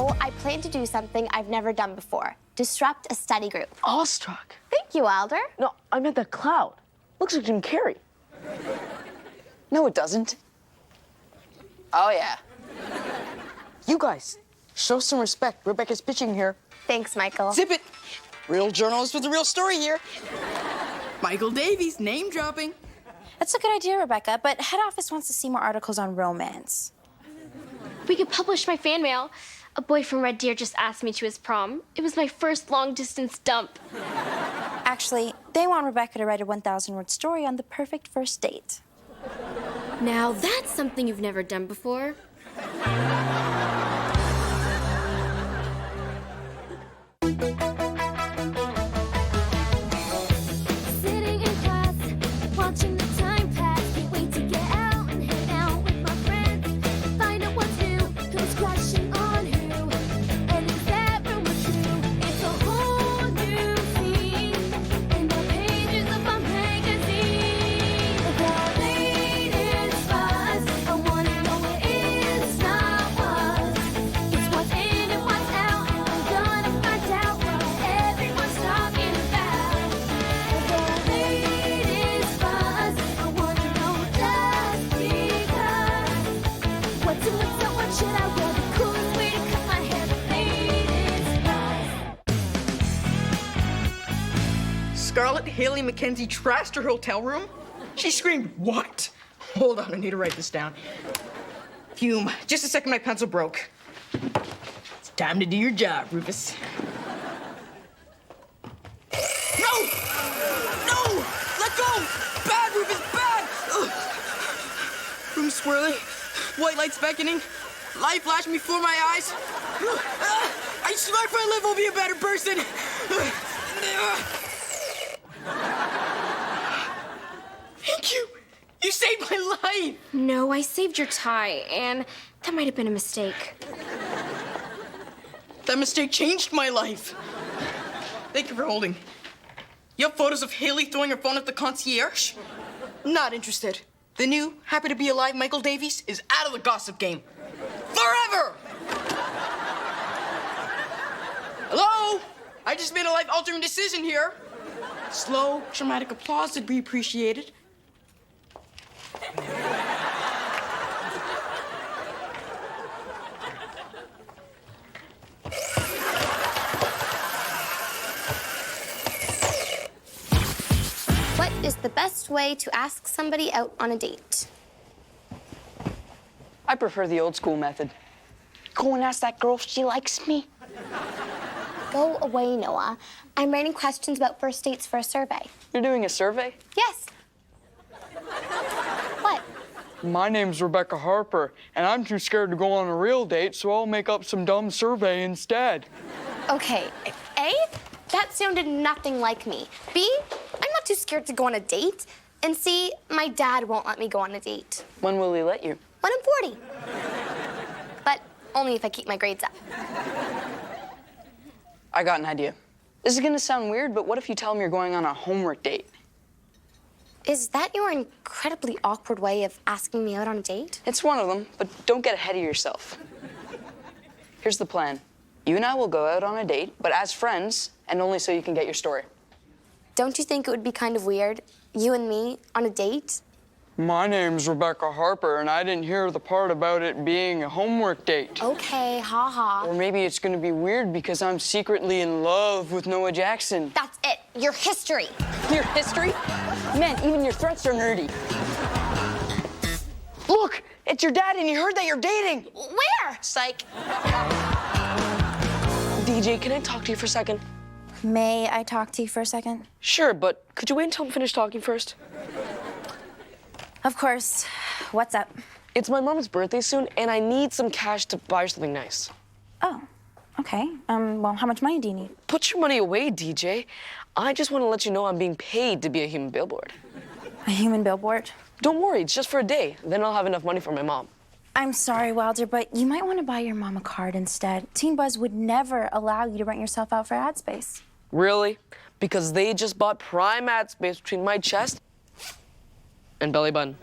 So I plan to do something I've never done before. Disrupt a study group. Awestruck. Thank you, Wilder. No, I meant that cloud. Looks like Jim Carrey. No, it doesn't. Oh, yeah. You guys, show some respect. Rebecca's pitching here. Thanks, Michael. Zip it. Real journalist with a real story here. Michael Davies, name dropping. That's a good idea, Rebecca, but head office wants to see more articles on romance. We could publish my fan mail. A boy from Red Deer just asked me to his prom. It was my first long-distance dump. Actually, they want Rebecca to write a 1,000-word story on the perfect first date. Now that's something you've never done before. Sitting in class, watching the time pass. Can't wait to get out and hang out with my friends. Find out what's new, who's crushing on who, and is that rumor true? It's a whole new scene in the pages of my magazine. The latest buzz, I wanna know what is, not was. It's what's in and what's out, and I'm gonna find out what everyone's talking about. The latest buzz, I wanna know just because. What's in, what's out, what should I wear? The coolest way to cut my hair. The latest buzz. Scarlett Haley Mackenzie trashed her hotel room? She screamed, "What?" Hold on, I need to write this down. Fume. Just a second, my pencil broke. It's time to do your job, Rufus. No! No! Let go! Bad, Rufus, bad! Ugh. Room swirling, white lights beckoning, light flashing before my eyes. I swear if I live, I'll be a better person. Thank you. You saved my life. No, I saved your tie, and that might have been a mistake. That mistake changed my life. Thank you for holding. You have photos of Haley throwing her phone at the concierge? Not interested. The new, happy to be alive Michael Davies is out of the gossip game. Forever! Hello? I just made a life-altering decision here. Slow, dramatic applause would be appreciated. What is the best way to ask somebody out on a date? I prefer the old school method. Go and ask that girl if she likes me. Go away, Noah. I'm writing questions about first dates for a survey. You're doing a survey? Yes. What? My name's Rebecca Harper, and I'm too scared to go on a real date, so I'll make up some dumb survey instead. Okay, A, that sounded nothing like me. B, I'm not too scared to go on a date. And C, my dad won't let me go on a date. When will he let you? When I'm 40. But only if I keep my grades up. I got an idea. This is gonna sound weird, but what if you tell him you're going on a homework date? Is that your incredibly awkward way of asking me out on a date? It's one of them, but don't get ahead of yourself. Here's the plan. You and I will go out on a date, but as friends, and only so you can get your story. Don't you think it would be kind of weird, you and me on a date? My name's Rebecca Harper, and I didn't hear the part about it being a homework date. Okay, haha. Or maybe it's gonna be weird because I'm secretly in love with Noah Jackson. That's it, your history. Your history? Man, even your threats are nerdy. Look, it's your dad, and he heard that you're dating. Where? Psych. DJ, can I talk to you for a second? May I talk to you for a second? Sure, but could you wait until I'm finished talking first? Of course. What's up? It's my mom's birthday soon, and I need some cash to buy her something nice. Oh, okay. Well, how much money do you need? Put your money away, DJ. I just want to let you know I'm being paid to be a human billboard. A human billboard? Don't worry, it's just for a day. Then I'll have enough money for my mom. I'm sorry, Wilder, but you might want to buy your mom a card instead. Teen Buzz would never allow you to rent yourself out for ad space. Really? Because they just bought prime ad space between my chest and belly button.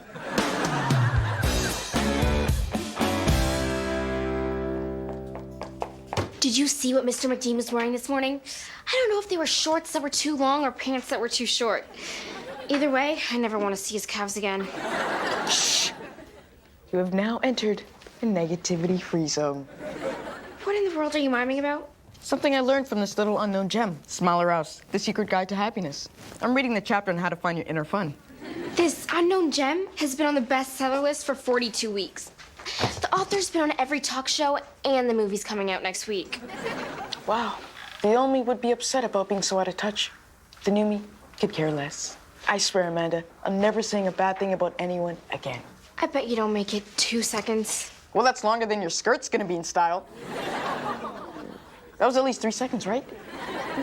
Did you see what Mr. McDean was wearing this morning? I don't know if they were shorts that were too long or pants that were too short. Either way, I never want to see his calves again. Shh. You have now entered the negativity-free zone. What in the world are you miming about? Something I learned from this little unknown gem, Smiler House, The Secret Guide to Happiness. I'm reading the chapter on how to find your inner fun. This unknown gem has been on the bestseller list for 42 weeks. The author's been on every talk show, and the movie's coming out next week. Wow. The old me would be upset about being so out of touch. The new me could care less. I swear, Amanda, I'm never saying a bad thing about anyone again. I bet you don't make it 2 seconds. Well, that's longer than your skirt's gonna be in style. That was at least 3 seconds, right?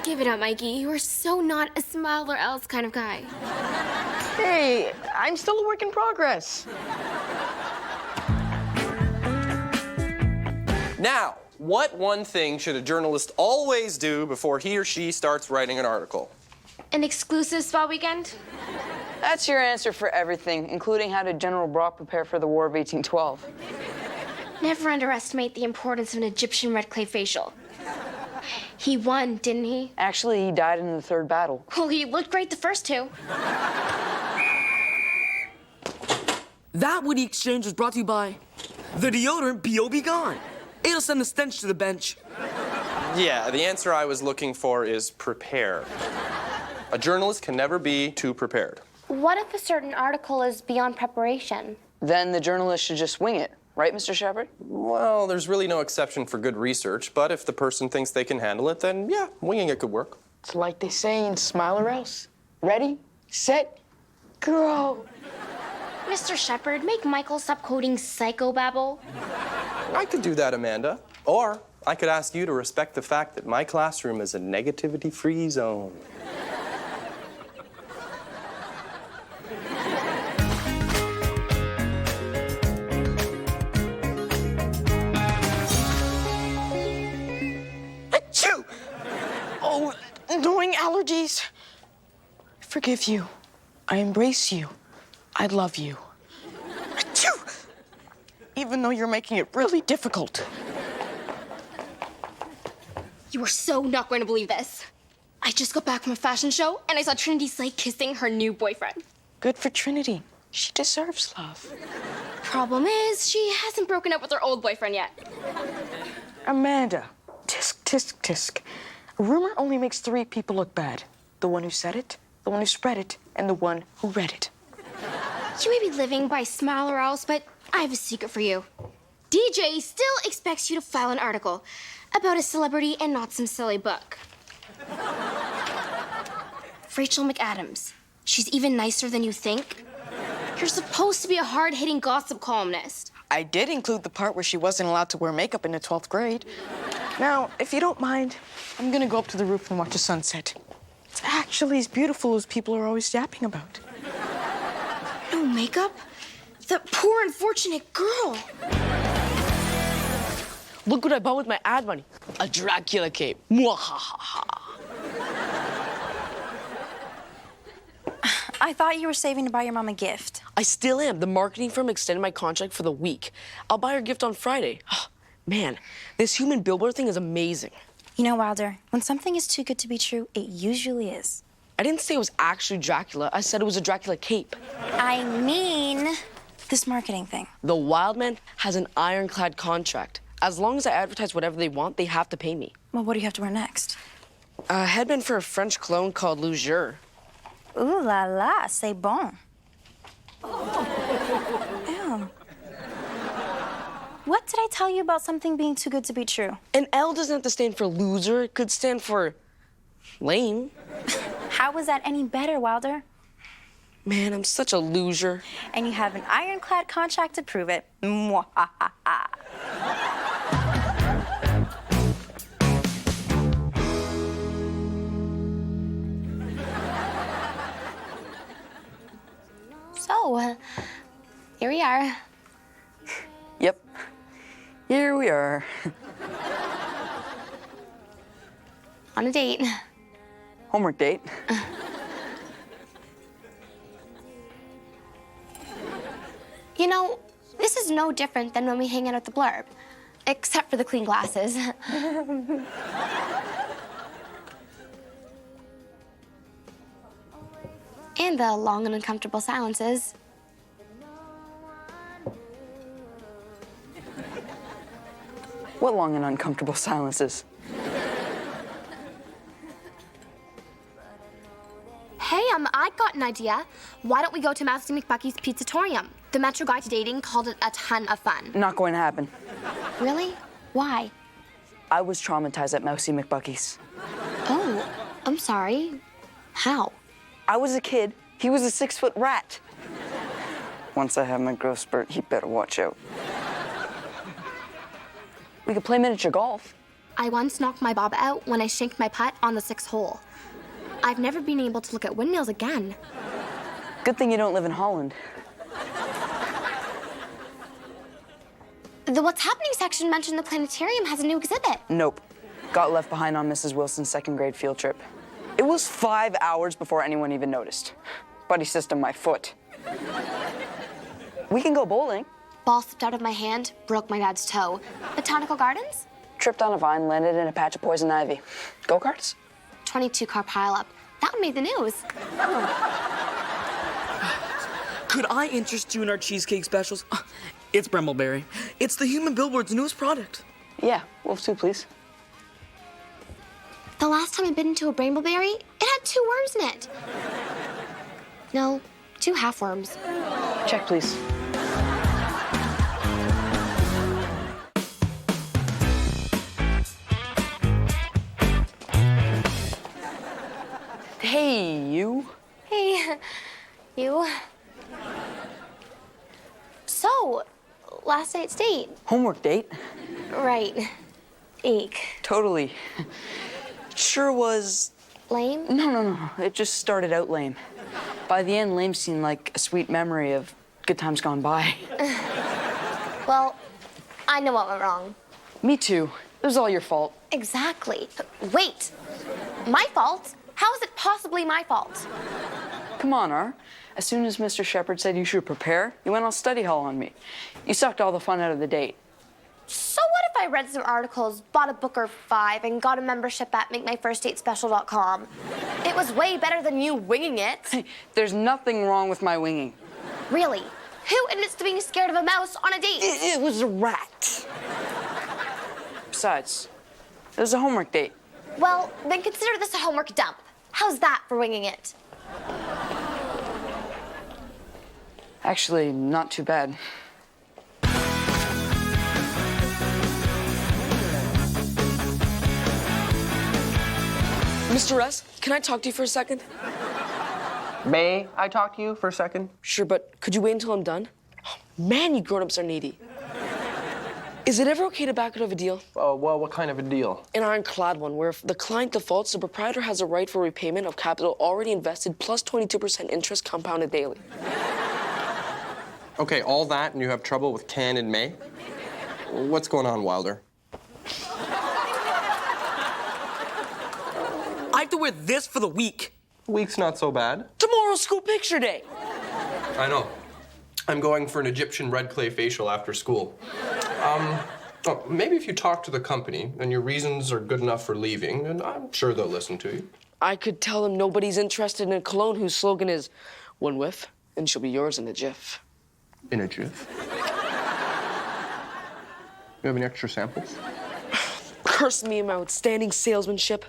Give it up, Mikey. You are so not a smile or else kind of guy. Hey, I'm still a work in progress. Now, what one thing should a journalist always do before he or she starts writing an article? An exclusive spa weekend? That's your answer for everything, including how did General Brock prepare for the War of 1812. Never underestimate the importance of an Egyptian red clay facial. He won, didn't he? Actually, he died in the third battle. Well, he looked great the first two. That witty exchange was brought to you by the deodorant B.O.B. Gone. It'll send the stench to the bench. Yeah, the answer I was looking for is prepare. A journalist can never be too prepared. What if a certain article is beyond preparation? Then the journalist should just wing it, right, Mr. Shepard? Well, there's really no exception for good research, but if the person thinks they can handle it, then yeah, winging it could work. It's like they say in Smile or Else. Ready, set, go. Mr. Shepard, make Michael stop quoting psychobabble. I could do that, Amanda. Or I could ask you to respect the fact that my classroom is a negativity-free zone. Achoo! Oh, annoying allergies. I forgive you. I embrace you. I love you. Achoo! Even though you're making it really difficult. You are so not going to believe this. I just got back from a fashion show, and I saw Trinity Slate kissing her new boyfriend. Good for Trinity. She deserves love. Problem is, she hasn't broken up with her old boyfriend yet. Amanda, tisk, tisk, tisk. A rumor only makes 3 people look bad. The one who said it, the one who spread it, and the one who read it. You may be living by Smile or Else, but I have a secret for you. DJ still expects you to file an article about a celebrity and not some silly book. Rachel McAdams. She's even nicer than you think. You're supposed to be a hard-hitting gossip columnist. I did include the part where she wasn't allowed to wear makeup in the 12th grade. Now, if you don't mind, I'm gonna go up to the roof and watch the sunset. It's actually as beautiful as people are always yapping about. No makeup? That poor, unfortunate girl. Look what I bought with my ad money. A Dracula cape. Mwahaha. I thought you were saving to buy your mom a gift. I still am. The marketing firm extended my contract for the week. I'll buy her a gift on Friday. Man, this human billboard thing is amazing. You know, Wilder, when something is too good to be true, it usually is. I didn't say it was actually Dracula. I said it was a Dracula cape. I mean, this marketing thing. The Wildman has an ironclad contract. As long as I advertise whatever they want, they have to pay me. Well, what do you have to wear next? A headband for a French cologne called Lougeur. Ooh la la, c'est bon. Ew. What did I tell you about something being too good to be true? An L doesn't have to stand for loser. It could stand for lame. How was that any better, Wilder? Man, I'm such a loser. And you have an ironclad contract to prove it. Mwahaha. So, here we are. Yep. Here we are. On a date. Homework date. You know, this is no different than when we hang out at the Blurb. except for the clean glasses. And the long and uncomfortable silences. What long and uncomfortable silences? Hey, I got an idea. Why don't we go to Mousy McBucky's Pizzatorium? The Metro Guide to Dating called it a ton of fun. Not going to happen. Really? Why? I was traumatized at Mousy McBucky's. Oh, I'm sorry. How? I was a kid. He was a 6-foot rat. Once I have my growth spurt, he better watch out. We could play miniature golf. I once knocked my bob out when I shanked my putt on the 6th hole. I've never been able to look at windmills again. Good thing you don't live in Holland. The What's Happening section mentioned the planetarium has a new exhibit. Nope. Got left behind on Mrs. Wilson's 2nd grade field trip. It was 5 hours before anyone even noticed. Buddy system my foot. We can go bowling. Ball slipped out of my hand, broke my dad's toe. Botanical Gardens? Tripped on a vine, landed in a patch of poison ivy. Go-karts? 22-car pileup. That one made the news. Could I interest you in our cheesecake specials? It's Brembleberry. It's the Human Billboard's newest product. Yeah, wolf two, please. The last time I bit into a brambleberry, it had 2 worms in it. No, 2 half worms. Check, please. Hey, you. Hey, you. So, last night's date. Homework date? Right. Eek. Totally. Sure was... Lame? No. It just started out lame. By the end, lame seemed like a sweet memory of good times gone by. Well, I know what went wrong. Me too. It was all your fault. Exactly. Wait. My fault? How is it possibly my fault? Come on, R. As soon as Mr. Shepard said you should prepare, you went all study hall on me. You sucked all the fun out of the date. So what if I read some articles, bought a book or 5, and got a membership at MakeMyFirstDateSpecial.com? It was way better than you winging it. Hey, there's nothing wrong with my winging. Really? Who admits to being scared of a mouse on a date? It was a rat. Besides, it was a homework date. Well, then consider this a homework dump. How's that for winging it? Actually, not too bad. Mr. S, can I talk to you for a second? May I talk to you for a second? Sure, but could you wait until I'm done? Oh, man, you grown-ups are needy. Is it ever okay to back out of a deal? Oh, well, what kind of a deal? An ironclad one, where if the client defaults, the proprietor has a right for repayment of capital already invested plus 22% interest compounded daily. Okay, all that, and you have trouble with Can and May? What's going on, Wilder? I have to wear this for the week. Week's not so bad. Tomorrow's school picture day. I know. I'm going for an Egyptian red clay facial after school. Maybe if you talk to the company and your reasons are good enough for leaving, and I'm sure they'll listen to you. I could tell them nobody's interested in a cologne whose slogan is one whiff, and she'll be yours in a jiff. In a jiff. You have any extra samples? Curse me and my outstanding salesmanship.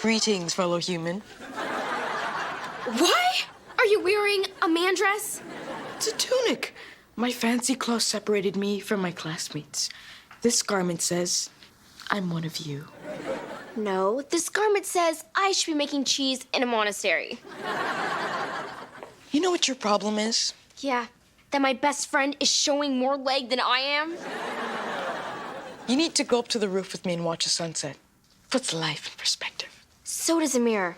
Greetings, fellow human. Why are you wearing a man dress? It's a tunic. My fancy clothes separated me from my classmates. This garment says, I'm one of you. No, this garment says I should be making cheese in a monastery. You know what your problem is? Yeah, that my best friend is showing more leg than I am. You need to go up to the roof with me and watch the sunset. Puts life in perspective. So does a mirror.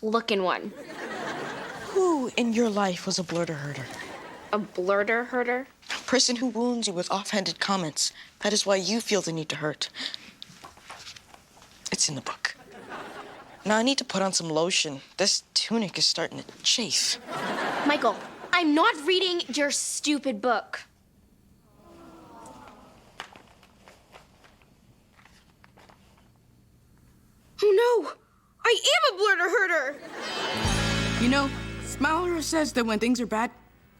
Look in one. Who in your life was a blurter herder? A blurter herder? person who wounds you with offhanded comments. That is why you feel the need to hurt. It's in the book. Now I need to put on some lotion. This tunic is starting to chafe. Michael, I'm not reading your stupid book. Oh no! I am a blurter herder! You know, Smiler says that when things are bad,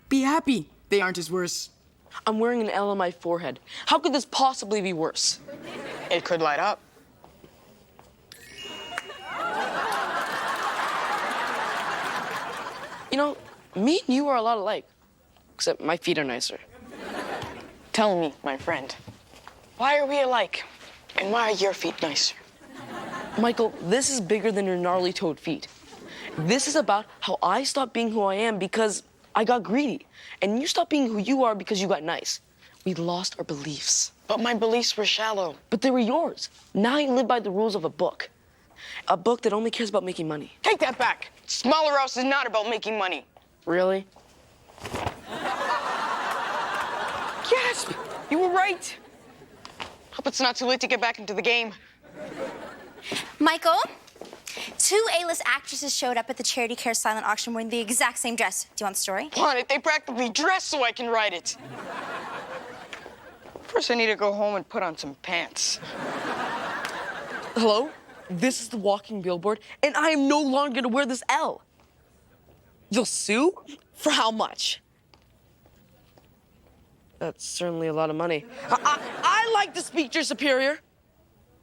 be happy they aren't as worse. I'm wearing an L on my forehead. How could this possibly be worse? It could light up. You know, me and you are a lot alike, except my feet are nicer. Tell me, my friend, why are we alike? And why are your feet nicer? Michael, this is bigger than your gnarly toed feet. This is about how I stopped being who I am because I got greedy. And you stopped being who you are because you got nice. We lost our beliefs. But my beliefs were shallow. But they were yours. Now you live by the rules of a book. A book that only cares about making money. Take that back. Smaller House is not about making money. Really? Yes, you were right. Hope it's not too late to get back into the game. Michael, 2 A-list actresses showed up at the Charity Care silent auction wearing the exact same dress. Do you want the story? Want it? They practically dress so I can write it. First, I need to go home and put on some pants. Hello? This is the walking billboard, and I am no longer gonna wear this L. You'll sue? For how much? That's certainly a lot of money. I like to speak to your superior.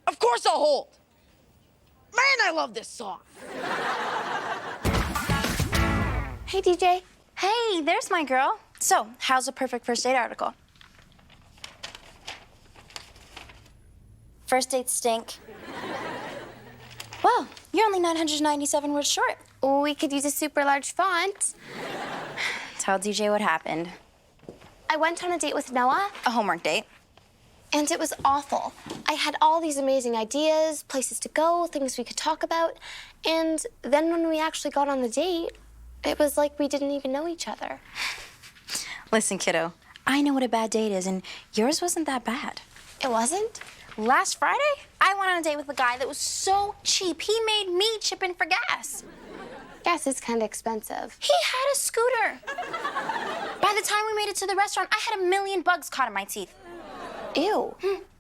Of course I'll hold. Man, I love this song. Hey, DJ. Hey, there's my girl. So, how's a perfect first date article? First dates stink. Well, you're only 997 words short. We could use a super large font. Tell DJ what happened. I went on a date with Noah, A homework date. and it was awful. I had all these amazing ideas, places to go, things we could talk about. And then when we actually got on the date, it was like we didn't even know each other. Listen, kiddo, I know what a bad date is, and yours wasn't that bad. It wasn't? Last Friday, I went on a date with a guy that was so cheap, he made me chip in for gas. Gas is kind of expensive. He had a scooter. By the time we made it to the restaurant, I had 1 million bugs caught in my teeth. Ew.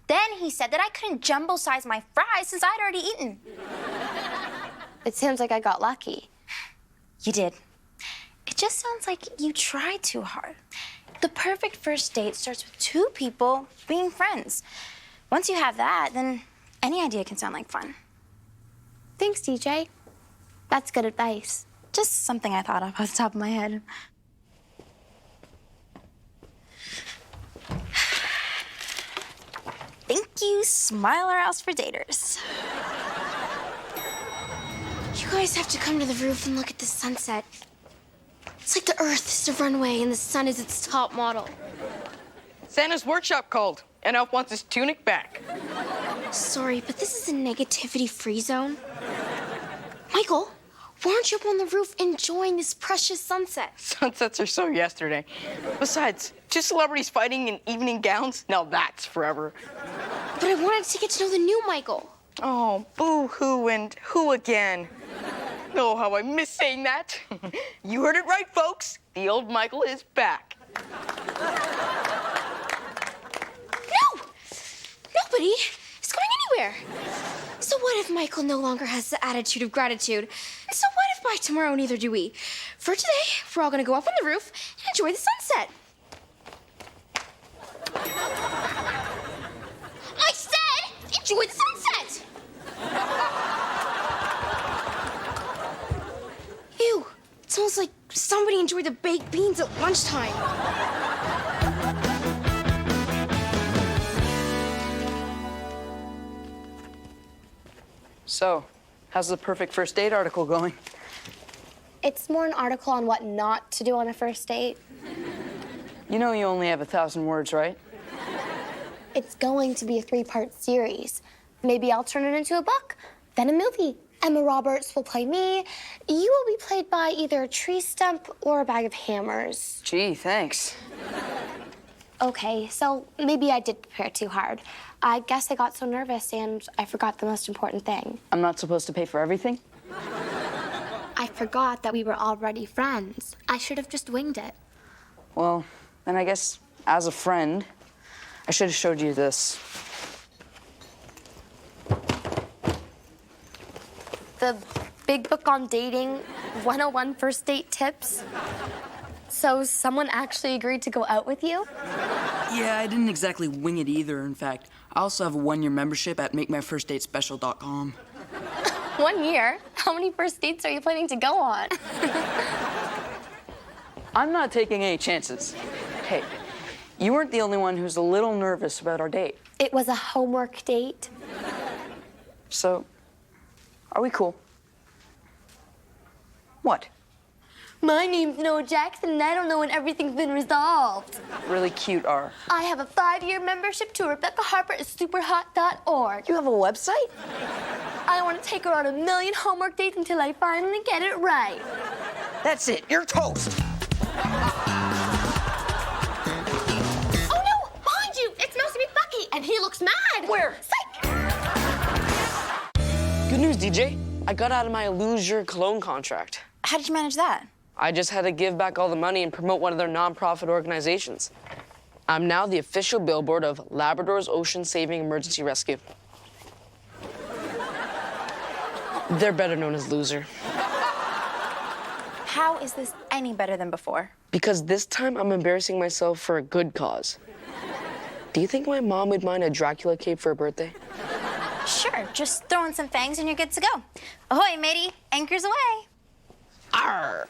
Then he said that I couldn't jumbo size my fries since I'd already eaten. It seems like I got lucky. You did. It just sounds like you tried too hard. The perfect first date starts with 2 people being friends. Once you have that, then any idea can sound like fun. Thanks, DJ. That's good advice. Just something I thought of off the top of my head. Thank you, Smiler House for Daters. You guys have to come to the roof and look at the sunset. It's like the Earth is the runway and the sun is its top model. Santa's workshop called, and Elf wants his tunic back. Sorry, but this is a negativity-free zone. Michael, why aren't you up on the roof enjoying this precious sunset? Sunsets are so yesterday. Besides, 2 celebrities fighting in evening gowns? Now that's forever. But I wanted to get to know the new Michael. Oh, boo-hoo and who again? Oh, how I miss saying that. You heard it right, folks. The old Michael is back. No! Nobody is going anywhere. So what if Michael no longer has the attitude of gratitude? And so what if by tomorrow neither do we? For today, we're all gonna go up on the roof and enjoy the sunset. I said enjoy the sunset! Ew, it smells like somebody enjoyed the baked beans at lunchtime. So, how's the perfect first date article going? It's more an article on what not to do on a first date. You know you only have 1,000 words, right? It's going to be a 3-part series. Maybe I'll turn it into a book, then a movie. Emma Roberts will play me. You will be played by either a tree stump or a bag of hammers. Gee, thanks. Okay, so maybe I did prepare too hard. I guess I got so nervous and I forgot the most important thing. I'm not supposed to pay for everything? I forgot that we were already friends. I should have just winged it. Well, then I guess as a friend, I should have showed you this. The big book on dating, 101 first date tips. So someone actually agreed to go out with you? Yeah, I didn't exactly wing it either, in fact. I also have a 1-year membership at MakeMyFirstDateSpecial.com. 1 year? How many first dates are you planning to go on? I'm not taking any chances. Hey, you weren't the only one who's a little nervous about our date. It was a homework date. So, are we cool? What? My name's Noah Jackson, and I don't know when everything's been resolved. Really cute, R. I have a 5-year membership to RebeccaHarperIsSuperHot.org. You have a website? I want to take her on 1,000,000 homework dates until I finally get it right. That's it. You're toast. Oh no! Behind you! It's supposed to be Bucky, and he looks mad. Where? Psych! Good news, DJ. I got out of my Lose Your Cologne contract. How did you manage that? I just had to give back all the money and promote one of their nonprofit organizations. I'm now the official billboard of Labrador's Ocean Saving Emergency Rescue. They're better known as Loser. How is this any better than before? Because this time I'm embarrassing myself for a good cause. Do you think my mom would mind a Dracula cape for her birthday? Sure, just throw in some fangs and you're good to go. Ahoy, matey, anchors away. Arr!